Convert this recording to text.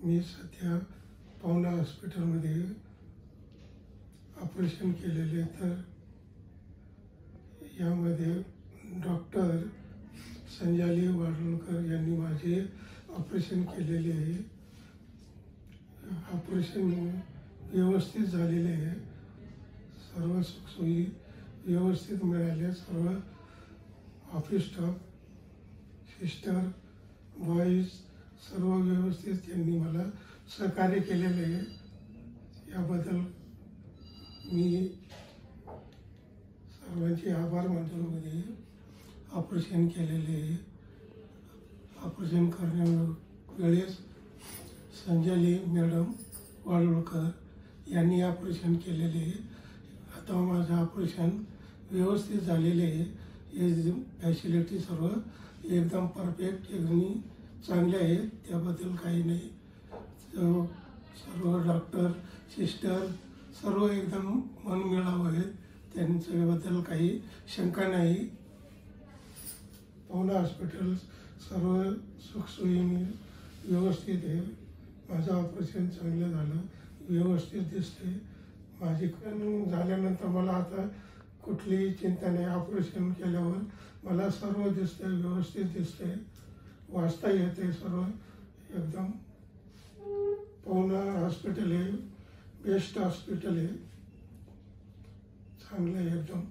मी सध्या पवना हॉस्पिटलमध्ये ऑपरेशन केलेले, तर यामध्ये डॉक्टर संजाली वाडोळकर यांनी माझे ऑपरेशन केलेले आहे। ऑपरेशन व्यवस्थित झालेले आहे, सर्व सुखसोयी व्यवस्थित मिळाल्या। सर्व ऑफिस स्टाफ, सिस्टर, बॉयज सर्व व्यवस्थित त्यांनी मला सहकार्य केलेले आहे। याबद्दल मी सर्वांचे आभार मानतो। मध्ये ऑपरेशन केलेले आहे। ऑपरेशन करण्यावेळेस संजाली मॅडम वाडोळकर यांनी ऑपरेशन केलेले आहे। आता माझं ऑपरेशन व्यवस्थित झालेले आहे। हे फॅसिलिटी सर्व एकदम परफेक्ट आणि चांगले आहेत, त्याबद्दल काही नाही। सर्व डॉक्टर, सिस्टर सर्व एकदम मनमिळाऊ आहेत, त्यांच्याबद्दल काही शंका नाही। पवना हॉस्पिटल सर्व सुखसोयीने व्यवस्थित आहे। माझं ऑपरेशन चांगलं झालं, व्यवस्थित दिसते। माझी झाल्यानंतर मला आता कुठलीही चिंता नाही। ऑपरेशन केल्यावर मला सर्व दिसते, व्यवस्थित दिसते, वाचता येते, सर्व एकदम। पवना हॉस्पिटल हे बेस्ट हॉस्पिटल आहे, चांगलं आहे एकदम।